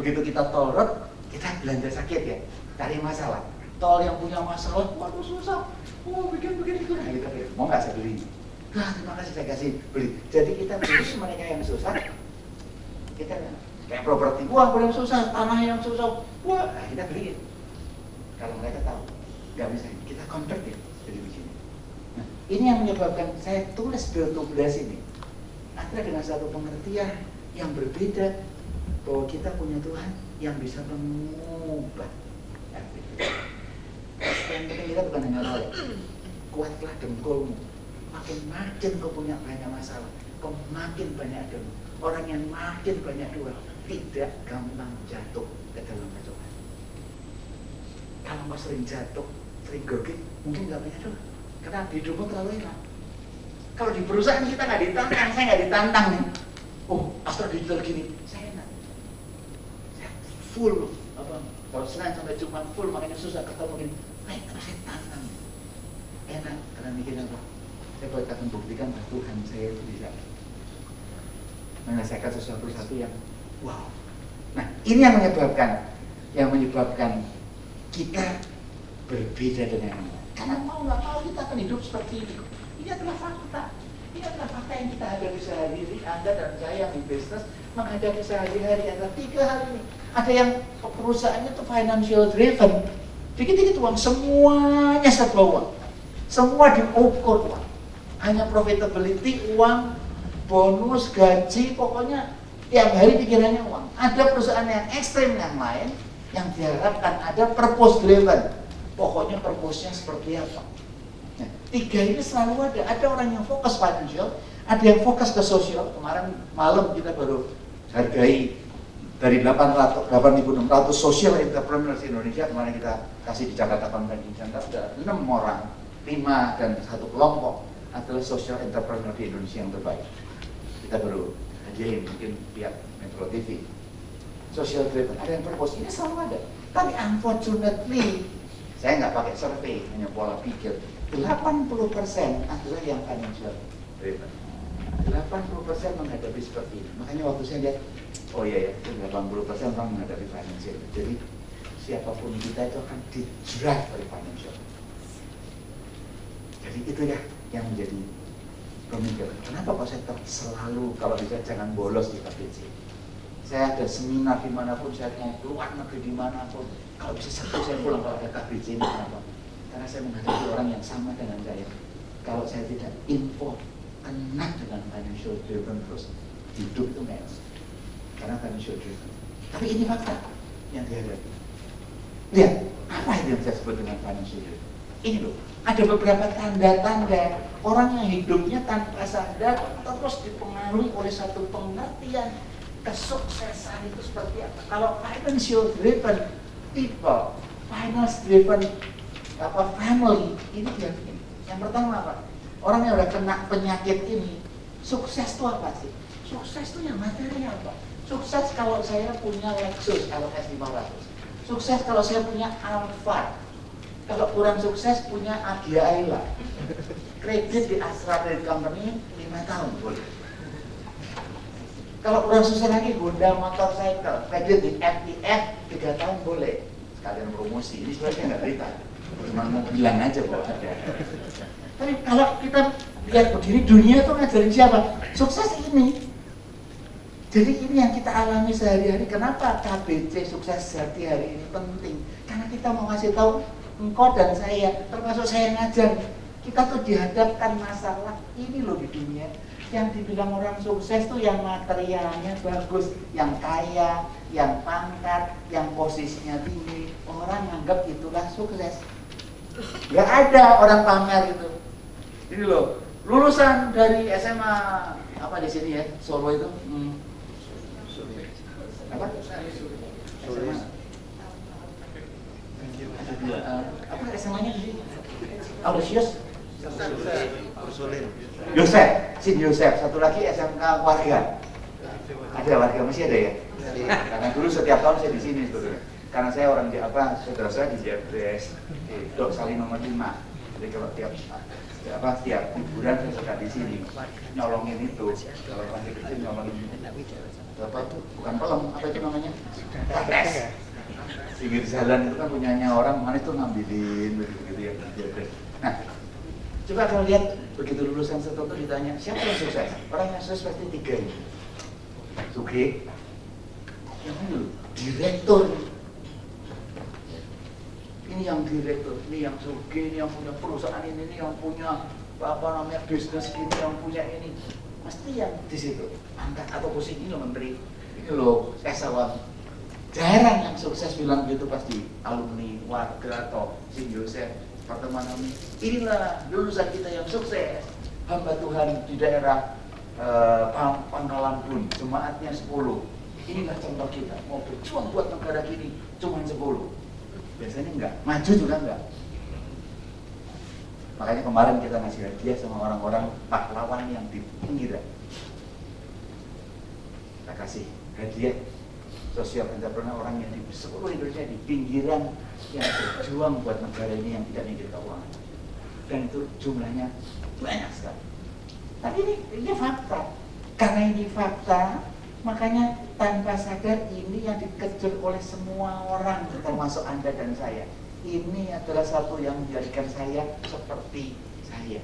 Begitu kita torot, kita belanja sakit ya, cari masalah. Tol yang punya masalah, waduh susah. Oh bikin begini, nah kita pilih, mau nggak saya beli? Wah terima kasih saya kasih beli. Jadi kita beli mereka yang susah, kita kayak properti, wah yang susah, tanah yang susah, wah nah, kita beliin. Kalau mereka tahu, nggak bisa, kita convert ya, jadi begini. Nah ini yang menyebabkan saya tulis Build to Bless ini. Ada dengan satu pengertian yang berbeda bahwa kita punya Tuhan yang bisa mengubah. Yang penting kita bukan hanya oleh kuatlah dengkulmu. Makin kau punya banyak masalah, kau makin banyak dengkul. Orang yang makin banyak doa tidak gampang jatuh ke dalam kecobaan. Kalau kau sering jatuh, sering grogi, mungkin nggak banyak doa. Karena hidupmu terlalu enak. Kalau di perusahaan kita nggak ditantang, saya nggak ditantang nih. Oh, Astra Digital gini, saya enak. Saya full apa? Kalau Senin sampai Jumat full, makanya susah ketemu gini. Baik, terus saya tantang. Enak, karena mikir apa? Saya akan buktikan bahwa Tuhan saya itu bisa menyelesaikan sesuatu yang wow. Nah, ini yang menyebabkan kita berbeda dengan yang lain. Karena mau nggak mau kita akan hidup seperti ini. Ini adalah fakta. Ini adalah fakta yang kita hadapi sehari-hari. Anda dan saya yang di bisnis menghadapi sehari-hari adalah 3 hal ini. Ada yang perusahaannya itu financial driven. Dikit-dikit uang, semuanya serba uang. Semua diukur uang. Hanya profitability, uang, bonus, gaji, pokoknya tiap hari pikirannya uang. Ada perusahaan yang ekstrim yang lain yang diharapkan ada purpose driven. Pokoknya purpose-nya seperti apa. Nah, 3 ini selalu ada. Ada orang yang fokus financial, ada yang fokus ke sosial. Kemarin malam kita baru hargai dari 8.600 social entrepreneurs Indonesia. Kemarin kita kasih di Jakarta Convention Center, ada 6 orang, 5 dan 1 kelompok. adalah social entrepreneur di Indonesia yang terbaik. Kita baru hadiahin mungkin pihak Metro TV. Social driven, ada yang purpose, ini selalu ada. Tapi unfortunately, saya nggak pakai survei, hanya pola pikir. 80% adalah yang financial driven. 80% menghadapi seperti ini. Makanya waktu saya lihat, oh iya ya, 80% orang menghadapi financial. Jadi siapapun kita itu akan di-drive oleh financial. Jadi itu ya yang menjadi pemikiran. Kenapa kok saya selalu kalau bisa jangan bolos di KBC. Saya ada seminar dimanapun, saya mau keluar negeri dimanapun. Kalau bisa satu saya pulang kalau ada KBC ini kenapa? Karena saya menghadapi orang yang sama dengan saya. Kalau saya tidak info, kena dengan financial driven terus hidup itu enak. Karena financial driven. Tapi ini fakta yang dihadapi. Lihat, apa itu yang saya sebut dengan financial driven? Ini loh, ada beberapa tanda-tanda orang yang hidupnya tanpa sadar terus dipengaruhi oleh satu pengertian kesuksesan itu seperti apa. Kalau financial driven people, finance driven family, ini dia begini. Yang pertama apa? Orang yang udah kena penyakit ini, sukses itu apa sih? Sukses itu yang material apa? Sukses kalau saya punya Lexus LS 500. Sukses kalau saya punya Alphard. Kalau kurang sukses punya Agia Ayla. Kredit di Astra Credit Company 5 tahun boleh. Kalau kurang susah lagi Honda motorcycle, kredit di FTF 3 tahun boleh. Sekalian promosi, ini sebenarnya nggak cerita. Cuma mau bilang aja bahwa ada. Tapi kalau kita lihat begini, dunia itu ngajarin siapa? Sukses ini. Jadi ini yang kita alami sehari-hari. Kenapa KBC sukses sehari hari ini penting? Karena kita mau ngasih tahu engkau dan saya, termasuk saya ngajar. Kita tuh dihadapkan masalah ini loh di dunia. Yang dibilang orang sukses tuh yang materialnya bagus, yang kaya, yang pangkat, yang posisinya tinggi. Orang anggap itulah sukses. Gak ada orang pamer itu. Ini loh, lulusan dari SMA apa di sini ya, Solo itu? Apa? SMA. Apa SMA-nya di sini? Audisius? Yosef, Sin Yosef. Satu lagi SMK Warga. Ada Warga, masih ada ya? Karena dulu setiap tahun saya di sini sebetulnya. Karena saya orang di saudara saya di Jebres, di Dok Salim nomor 5. Jadi kalau tiap liburan saya suka di sini nyolongin itu. Kalau masih kecil nyolongin apa itu? Bukan pelem, apa itu namanya? Tes. Pinggir jalan itu kan punyanya orang, mana itu ngambilin begitu ya di Jebres. Nah, coba kalau lihat begitu lulusan tertentu ditanya siapa yang sukses? Orang yang sukses pasti 3 ini. Sugih, yang ini direktur. Ini yang direktur, ini yang sugih, ini yang punya perusahaan ini yang punya apa namanya bisnis ini, yang punya ini. Mesti yang di situ pangkat atau posisi ini loh menteri, ini loh esawan. Jarang yang sukses bilang gitu pasti alumni Warga atau Sin Yosef. Pertemanan inilah lulusan kita yang sukses, hamba Tuhan di daerah Pangkalan Bun, jemaatnya 10. Inilah contoh kita, mau berjuang buat negara ini cuma 10. Biasanya enggak, maju juga enggak. Makanya kemarin kita ngasih hadiah sama orang-orang pahlawan yang di pinggiran. Kita kasih hadiah sosial entrepreneur orang yang di seluruh Indonesia di pinggiran yang berjuang buat negara ini yang tidak mikir keuangan, dan itu jumlahnya banyak sekali. Tapi ini fakta. Karena ini fakta, makanya tanpa sadar ini yang dikejar oleh semua orang, termasuk Anda dan saya. Ini adalah satu yang menjadikan saya seperti saya.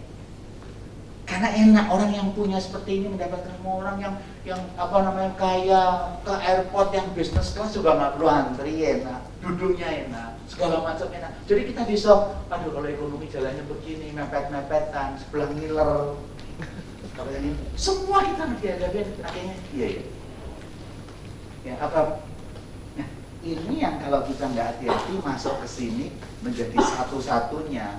Karena enak orang yang punya seperti ini mendapatkan orang yang apa namanya kaya ke airport yang bisnis kelas juga nggak perlu antri, enak, duduknya enak, segala macam enak. Jadi kita bisa, aduh kalau ekonomi jalannya begini, mepet-mepetan, sebelah ngiler, kalau ini semua kita dihadapi akhirnya iya ya. Ya apa? Nah ini yang kalau kita nggak hati-hati masuk ke sini menjadi satu-satunya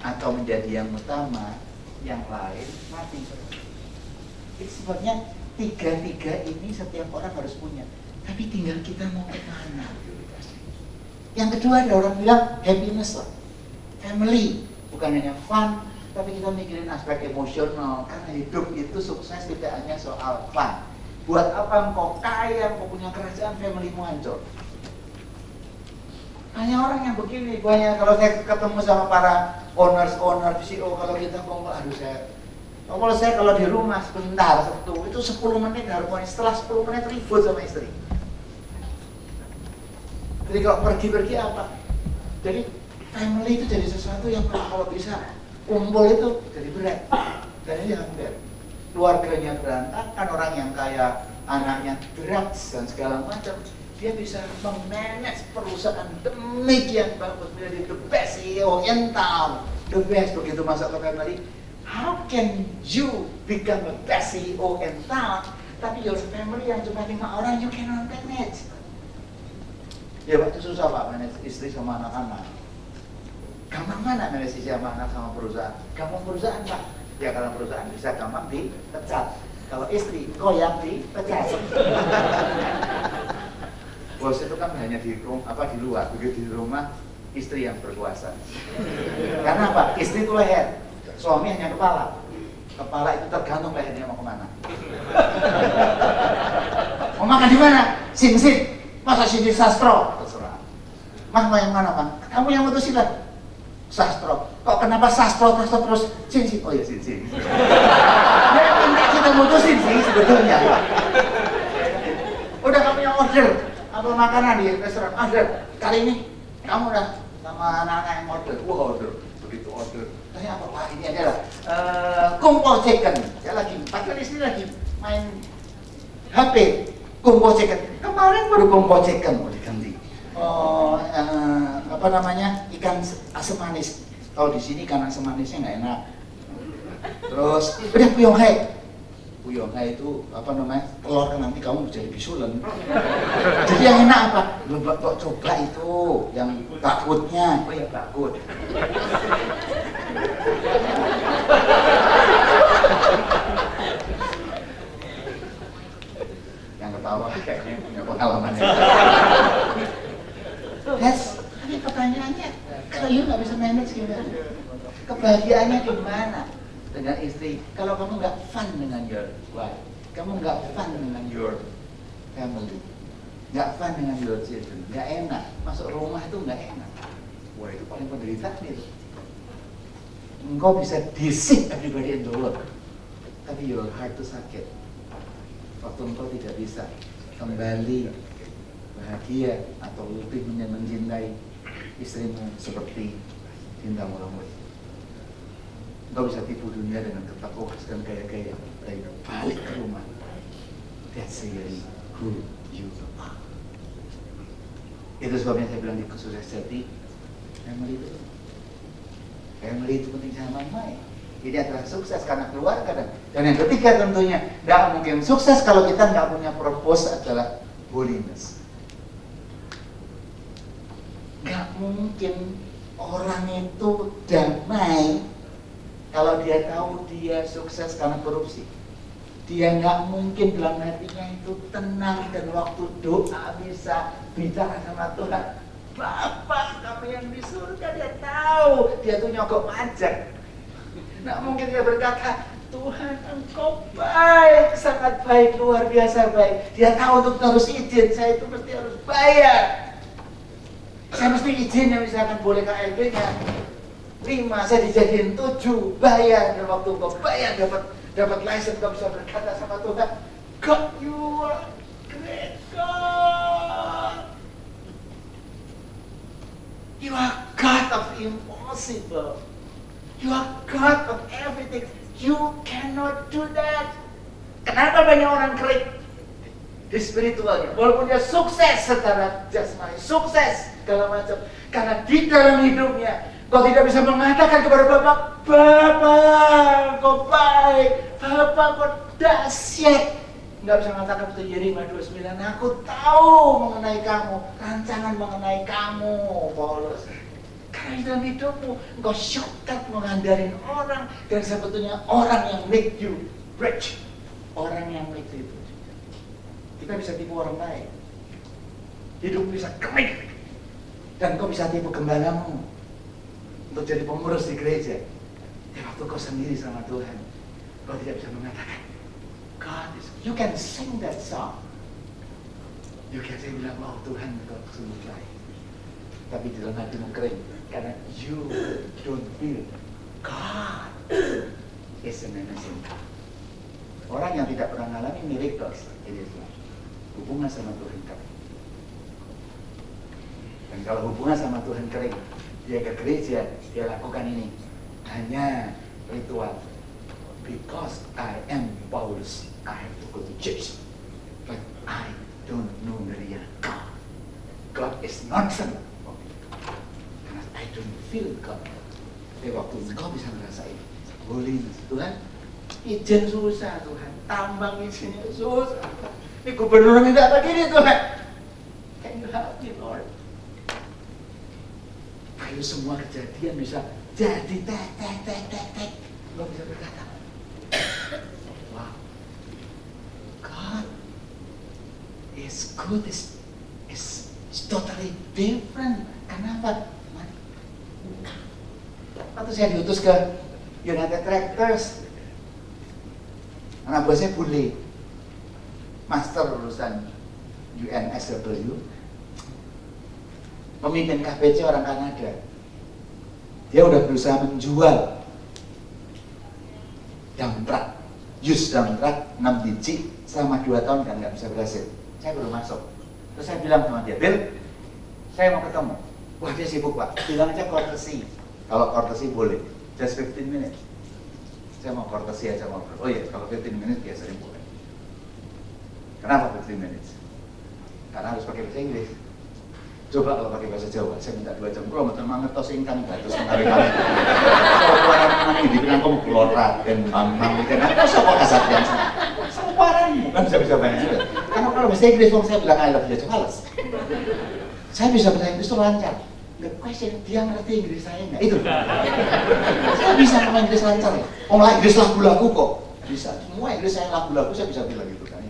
atau menjadi yang utama, yang lain mati. Itu sebabnya 3 ini setiap orang harus punya. Tapi tinggal kita mau kemana. Yang kedua ada orang bilang happiness lah, family, bukan hanya fun, Tapi kita mikirin aspek emosional, karena hidup itu sukses tidak hanya soal fun. Buat apa engkau kaya, engkau punya kerajaan, familymu hancur? Hanya orang yang begini, banyak kalau saya ketemu sama para owner CEO, kalau kita ngomong, kalau saya di rumah sebentar, itu 10 menit harmonis, setelah 10 menit ribut sama istri. Jadi kalau pergi apa? Jadi family itu jadi sesuatu yang kalau bisa kumpul itu jadi berat. Dan ini hampir keluarganya berantakan, orang yang kaya anaknya drugs dan segala macam, dia bisa memanage perusahaan demikian bagus, menjadi the best CEO in town, the best. Begitu masuk ke family, how can you become the best CEO in town, tapi your family yang cuma 5 orang you cannot manage? Ya waktu susah Pak, manage istri sama anak-anak. Gampang mana manage istri sama anak sama perusahaan? Gampang perusahaan Pak. Ya kalau perusahaan bisa gampang dipecat. Kalau istri goyang dipecat. Bos itu kan hanya di luar, begitu di rumah istri yang berkuasa. Karena apa? Istri itu leher, suami hanya kepala. Kepala itu tergantung lehernya mau kemana. Mau makan di mana? Sin. Masa sini sastro? Terserah. Mas mau yang mana Pak? Kamu yang mutusin lah. Sastro. Kok kenapa sastro terus sin? Oh ya sin. Ya minta kita mutusin sih sebetulnya. Udah kamu yang order apa makanan di restoran? Order. Kali ini kamu udah sama anak-anak yang order. Wah order. Begitu order. Tanya apa Pak? Ini adalah kumpul chicken. Saya lagi, pakai istri lagi main HP. Kumpul chicken. Kemarin baru kumpul chicken mau diganti. Ikan asam manis. Kalau di sini ikan asam manisnya nggak enak. Terus udah puyong hai itu telur kan nanti kamu jadi bisulan. Jadi yang enak apa? Coba itu yang bakutnya. Oh ya bakut. Ketawa kayaknya punya pengalaman ya. Tapi pertanyaannya, kalau you nggak bisa manage gimana? Kebahagiaannya di mana dengan istri? Kalau kamu nggak fun dengan your wife, kamu nggak fun dengan your family, nggak fun dengan your children, nggak enak. Masuk rumah itu nggak enak. Wah itu paling penderitaan itu. Engkau bisa deceive everybody in the world, tapi your heart itu sakit. Waktu engkau tidak bisa kembali bahagia atau lebih mencintai istrimu seperti cintamu lama. Engkau bisa tipu dunia dengan ketakuhan dan gaya-gaya, tapi balik ke rumah. That's really who you are. Itu sebabnya saya bilang di Sukses Sejati, family itu penting sama main. Ini adalah sukses karena keluarga dan yang ketiga tentunya tidak mungkin sukses kalau kita nggak punya purpose adalah holiness. Nggak mungkin orang itu damai kalau dia tahu dia sukses karena korupsi. Dia nggak mungkin dalam hatinya itu tenang dan waktu doa bisa bicara sama Tuhan. Bapak kami yang di surga, dia tahu dia tuh nyogok pajak. Nggak mungkin dia berkata, Tuhan engkau baik, sangat baik, luar biasa baik. Dia tahu untuk terus izin, saya itu mesti harus bayar. Saya mesti izin yang misalkan boleh KLB-nya 5, saya dijadiin 7, bayar. Dan waktu engkau bayar, dapat license, engkau bisa berkata sama Tuhan, God, you are great God. You are God of impossible. You are God of everything. You cannot do that. Kenapa banyak orang krik di spiritualnya? Walaupun dia sukses secara jasmani, sukses segala macam, karena di dalam hidupnya kau tidak bisa mengatakan kepada Bapak, Bapak kau baik, Bapak kau dahsyat. Nggak bisa mengatakan seperti Yeremia 29, aku tahu mengenai kamu, rancangan mengenai kamu, Paulus. Karena dalam hidupmu, engkau shortcut mengandalkan orang, dan sebetulnya orang yang make you rich, orang yang make you rich. Kita bisa tipu orang lain, hidup bisa klik, dan kau bisa tipu gembalamu untuk jadi pengurus di gereja. waktu kau sendiri sama Tuhan, kau tidak bisa mengatakan, God is, you can sing that song. You can say bilang, oh Tuhan kau sungguh baik. Tapi di dalam hatimu kering, karena you don't feel God is an amazing God. Orang yang tidak pernah mengalami miracles, itu hubungan sama Tuhan kering. Dan kalau hubungan sama Tuhan kering, dia ke gereja, dia lakukan ini hanya ritual. Because I am Paulus, I have to go to church, but I don't know the real God. God is nonsense. Karena I don't feel God. Tapi waktu engkau bisa ngerasain holiness, Tuhan, izin susah Tuhan, tambang izinnya susah. Ini gubernur minta begini Tuhan. Can you help me Lord? Ayo semua kejadian bisa jadi tek. Engkau bisa berkata, wow, God is good, is totally different. Kenapa? Waktu saya diutus ke United Tractors, anak buah saya bule, master lulusan UNSW, pemimpin KPC orang Kanada. Dia udah berusaha menjual dump truck, used dump truck 6 biji selama 2 tahun kan nggak bisa berhasil. Saya baru masuk, terus saya bilang sama dia, Bill, saya mau ketemu. Wah dia sibuk Pak, bilang aja courtesy. Kalau courtesy boleh, just 15 minutes. Saya mau courtesy aja ngobrol. Oh iya, kalau 15 minutes biasanya boleh. Kenapa 15 minutes? Karena harus pakai bahasa Inggris. Coba kalau pakai bahasa Jawa, saya minta 2 jam. Kalau betul manget tos ingkang batus kali-kali. Soparan nanti dibilang kamu keluar dan mamang ikan apa sopo kasatian. Soparan bukan bisa banyak juga. Karena kalau bahasa Inggris saya bilang I love you aja males. Saya bisa bahasa Inggris itu lancar. The question, dia ngerti Inggris saya nggak? Itu. Saya bisa ngomong Inggris lancar ya. Ngomong Inggris lagu-lagu kok. Bisa. Semua Inggris saya lagu-lagu saya bisa bilang gitu kan.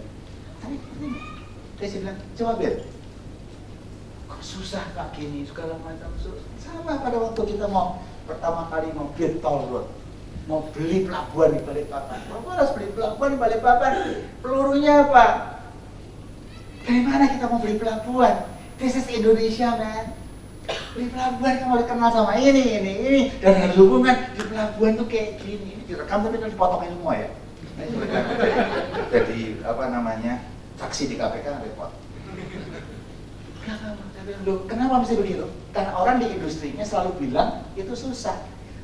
Tapi saya bilang, coba Bill. Kok susah Pak gini, segala macam susah. Sama pada waktu kita mau pertama kali mau bid tol road. Mau beli pelabuhan di Balikpapan. Bapak harus beli pelabuhan di Balikpapan. Pelurunya apa? Dari mana kita mau beli pelabuhan? This is Indonesia, man. Beli pelabuhan kamu harus kenal sama ini dan harus hubungan di pelabuhan tuh kayak gini. Ini direkam tapi kan dipotongin semua ya. Jadi apa namanya saksi di KPK repot. Kenapa mesti begitu? Karena orang di industrinya selalu bilang itu susah.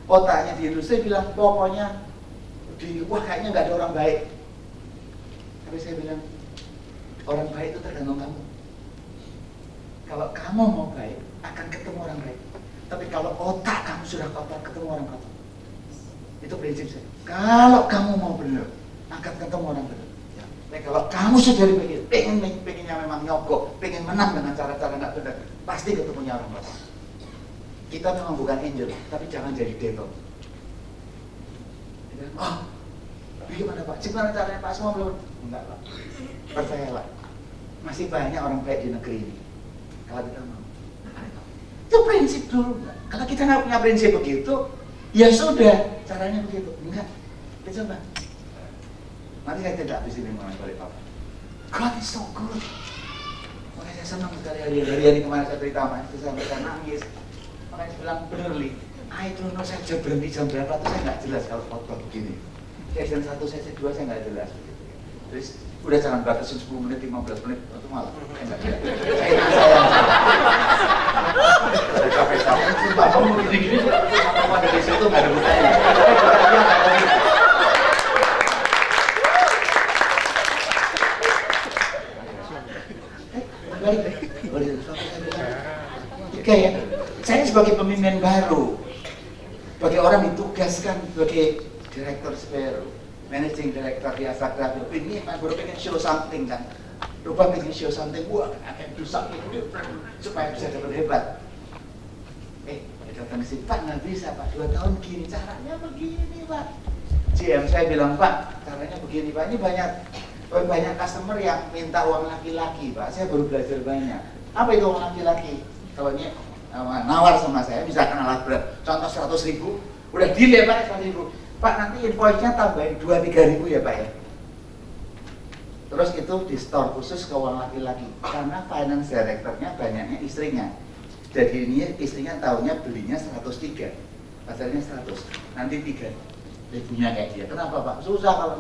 Otaknya di industri bilang pokoknya wah kayaknya nggak ada orang baik. Tapi saya bilang orang baik itu tergantung kamu. Kalau kamu mau baik, akan ketemu orang baik. Tapi kalau otak kamu sudah kotor, ketemu orang kotor. Itu prinsip saya. Kalau kamu mau benar, akan ketemu orang benar. Ya. Tapi kalau kamu sudah dipikir, pengennya memang nyogok, pengen menang dengan cara-cara nggak benar, pasti ketemunya orang kotor. Kita memang bukan angel, tapi jangan jadi devil. Oh, bagaimana Pak? Gimana caranya Pak? Semua belum? Enggak Pak. Percayalah, masih banyak orang baik di negeri ini. Kalau kita mau. Itu prinsip dulu. Kalau kita nggak punya prinsip begitu, ya sudah, caranya begitu. Enggak, kita coba. Nanti saya tidak habis ini mengenai Balikpapan. God is so good. Makanya saya senang sekali hari-hari ini kemarin saya cerita sama istri saya, saya nangis. Makanya saya bilang, benerly, I don't know saya berhenti jam berapa tuh saya nggak jelas kalau khotbah begini. Session 1, session 2 saya nggak jelas. Terus udah jangan batasin 10 menit, 15 menit, itu malah enggak ada. Saya capek-capek, Pak, mau gini-gini, apa dari situ nggak ada gunanya. Oke ya, saya sebagai pemimpin baru, bagi orang ditugaskan sebagai direktur baru, managing director di Astra Grafik, ini baru pengen show something kan, lupa pengen show something, wah akan do something different supaya bisa dapat hebat. Datang ke sini, Pak nggak bisa Pak, 2 tahun gini, caranya begini Pak. GM saya bilang Pak, caranya begini Pak, ini banyak customer yang minta uang laki-laki Pak, saya baru belajar banyak. Apa itu uang laki-laki? Kalau ini nawar sama saya, misalkan alat berat, contoh 100.000, Udah deal ya Pak, 100.000. Pak nanti invoice-nya tambahin 2-3 ribu ya Pak ya. Terus itu di store khusus ke uang laki-laki, karena finance director-nya banyaknya istrinya. Jadi ini istrinya tahunya belinya 103, pasarnya 100, nanti 3 ribunya kayak dia. Kenapa Pak? Susah kalau